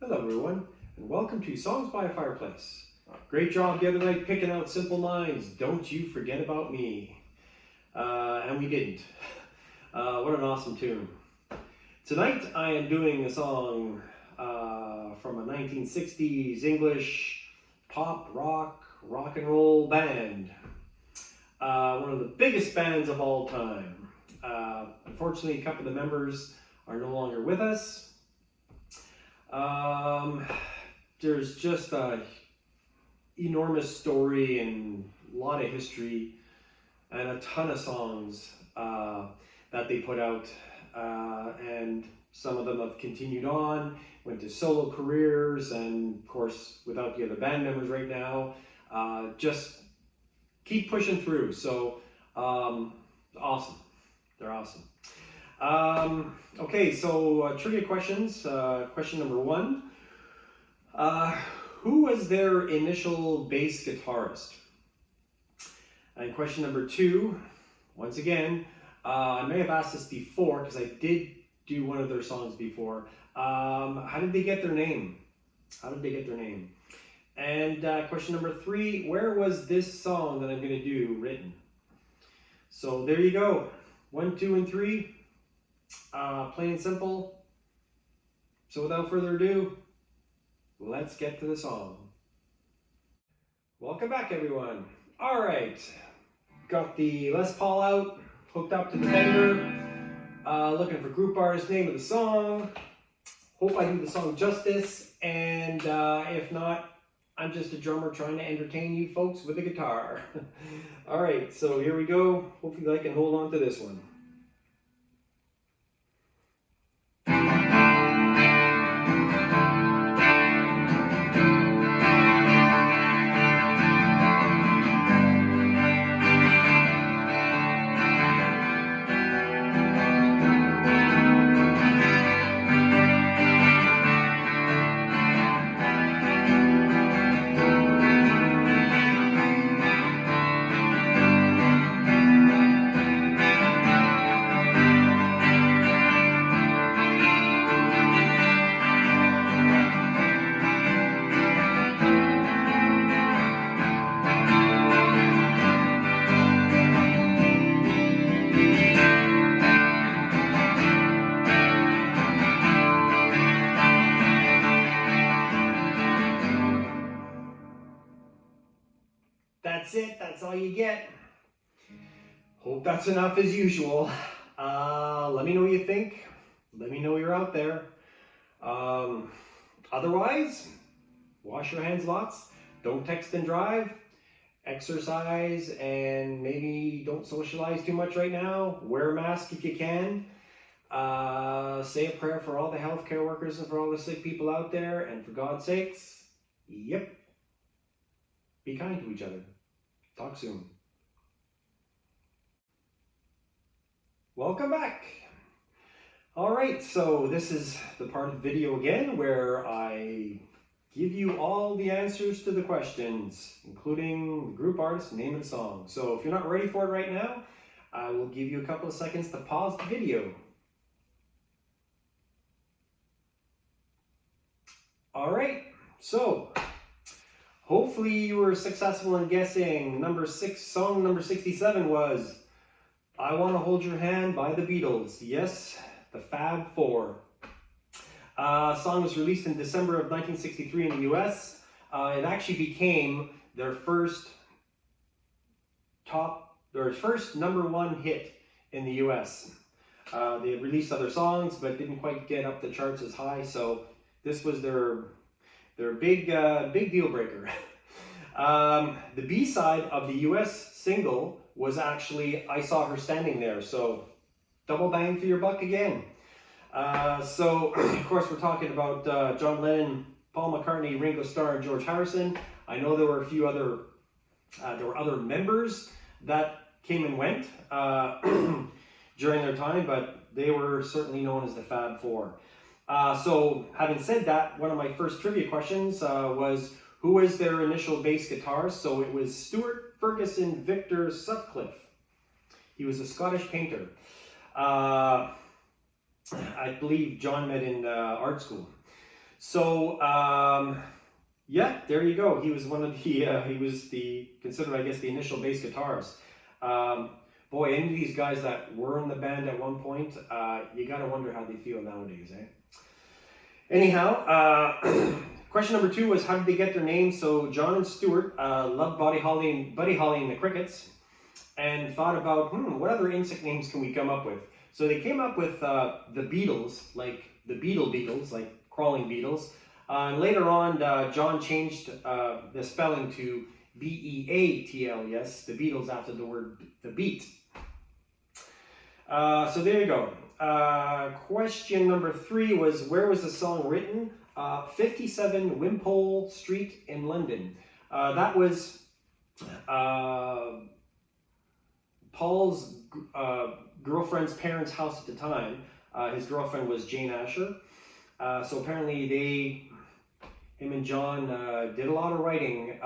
Hello everyone, and welcome to Songs by a Fireplace. Great job the other night picking out Simple Minds, Don't You Forget About Me. And we didn't. What an awesome tune. Tonight I am doing a song from a 1960s English pop, rock and roll band. One of the biggest bands of all time. Unfortunately, a couple of the members are no longer with us. There's just a enormous story and a lot of history and a ton of songs that they put out, and some of them have continued on, went to solo careers, and of course without the other band members right now, just keep pushing through. So awesome, they're awesome. Okay, so trivia questions. Question number one. Who was their initial bass guitarist? And question number two, once again, I may have asked this before because I did do one of their songs before. How did they get their name? How did they get their name? And question number three, where was this song that I'm going to do written? So there you go. 1, 2, and 3. Plain and simple. So without further ado, let's get to the song. Welcome back, everyone. All right, got the Les Paul out, hooked up to the Fender, looking for group artist, name of the song. Hope I do the song justice, and if not, I'm just a drummer trying to entertain you folks with a guitar. All right, so here we go. Hopefully I can hold on to this one. That's it, that's all you get. Hope that's enough as usual. Let me know what you think. Let me know you're out there. Otherwise, wash your hands lots. Don't text and drive. Exercise, and maybe don't socialize too much right now. Wear a mask if you can. Say a prayer for all the healthcare workers and for all the sick people out there. And for God's sakes, yep, be kind to each other. Talk soon. Welcome back. All right, so this is the part of the video again where I give you all the answers to the questions, including the group artist, name of the song. So if you're not ready for it right now, I will give you a couple of seconds to pause the video. All right, so hopefully you were successful in guessing. Song number 67 was I Want to Hold Your Hand by the Beatles. Yes, the Fab Four. Song was released in December of 1963 in the US. It actually became their first #1 hit in the US. They had released other songs but didn't quite get up the charts as high, so this was their big deal breaker. The B-side of the US single was actually I Saw Her Standing There, so double bang for your buck again. So of course we're talking about John Lennon, Paul McCartney, Ringo Starr, and George Harrison. I know there were a few other other members that came and went during their time, but they were certainly known as the Fab Four. So having said that, one of my first trivia questions was who was their initial bass guitarist? So it was Stuart Ferguson Victor Sutcliffe. He was a Scottish painter. I believe John met in art school. So yeah, there you go. He was one of the he was the considered, I guess, the initial bass guitarist. Boy, any of these guys that were in the band at one point, you gotta wonder how they feel nowadays, eh? Anyhow, question number 2 was how did they get their name? So John and Stuart loved Buddy Holly and the Crickets, and thought about, what other insect names can we come up with? So they came up with the Beatles, like the Beatles, like crawling beetles. And later on, John changed the spelling to Beatles, the Beatles, after the word the beat. So there you go. Question number 3 was, where was the song written? 57 Wimpole Street in London. That was Paul's girlfriend's parents' house at the time. His girlfriend was Jane Asher. So apparently him and John did a lot of writing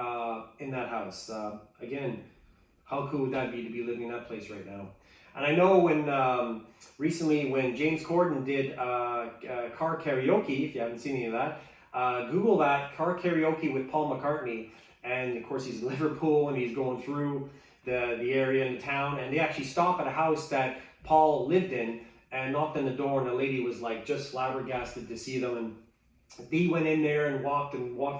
in that house. Again, how cool would that be to be living in that place right now? And I know when recently when James Corden did car karaoke, if you haven't seen any of that, Google that, car karaoke with Paul McCartney. And of course he's in Liverpool and he's going through the area in the town, and they actually stop at a house that Paul lived in and knocked on the door, and the lady was like just flabbergasted to see them, and they went in there and walked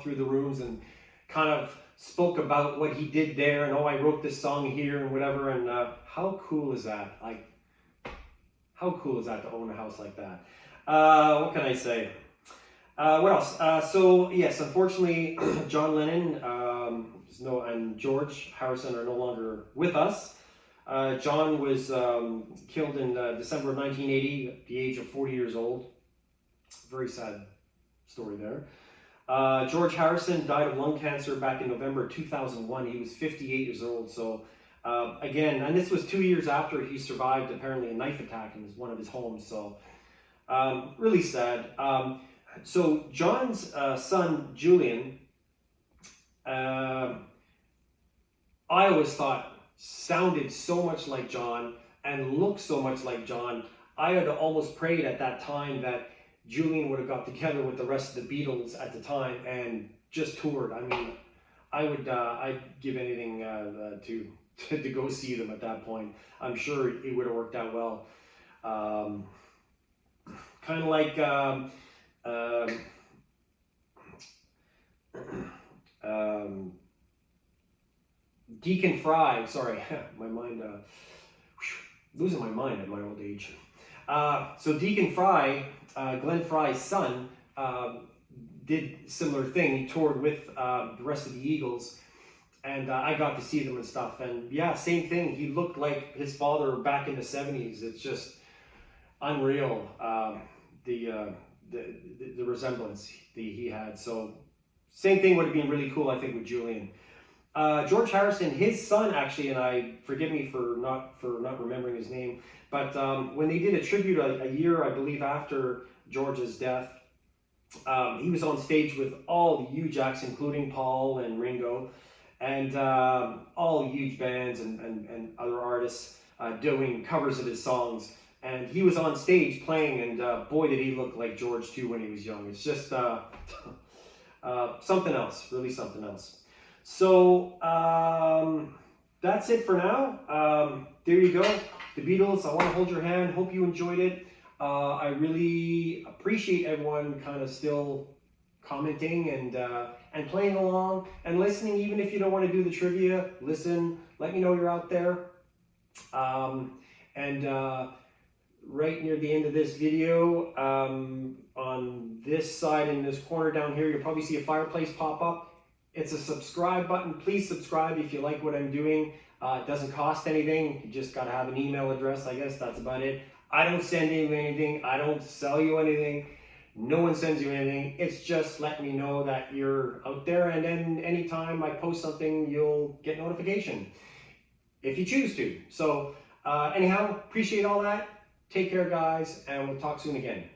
through the rooms and kind of spoke about what he did there, and I wrote this song here and whatever. And how cool is that? Like, how cool is that to own a house like that? What can I say? What else? So yes, unfortunately, John Lennon and George Harrison are no longer with us. John was killed in December of 1980 at the age of 40 years old. Very sad story there. George Harrison died of lung cancer back in November 2001. He was 58 years old. So again, and this was 2 years after he survived apparently a knife attack in one of his homes. So really sad. So John's son, Julian, I always thought sounded so much like John and looked so much like John. I had almost prayed at that time that Julian would have got together with the rest of the Beatles at the time and just toured. I mean, I'd give anything to go see them at that point. I'm sure it would have worked out well. Kind of like Deacon Fry, sorry, my mind, losing my mind at my old age. So Deacon Fry, Glenn Fry's son, did similar thing. He toured with the rest of the Eagles, and I got to see them and stuff. And yeah, same thing. He looked like his father back in the 70s. It's just unreal, the resemblance he had. So same thing would have been really cool, I think, with Julian. George Harrison, his son actually, and I forgive me for not remembering his name, but when they did a tribute a year, I believe, after George's death, he was on stage with all the huge acts, including Paul and Ringo, and all huge bands and other artists doing covers of his songs. And he was on stage playing, and boy, did he look like George too when he was young. It's just something else, really something else. So that's it for now. There you go. The Beatles, I want to hold your hand. Hope you enjoyed it. I really appreciate everyone kind of still commenting and playing along and listening. Even if you don't want to do the trivia, listen. Let me know you're out there. Right near the end of this video, on this side in this corner down here, you'll probably see a fireplace pop up. It's a subscribe button. Please subscribe if you like what I'm doing. It doesn't cost anything. You just got to have an email address, I guess. That's about it. I don't send you anything. I don't sell you anything. No one sends you anything. It's just letting me know that you're out there, and then anytime I post something, you'll get notification if you choose to. So anyhow, appreciate all that. Take care, guys, and we'll talk soon again.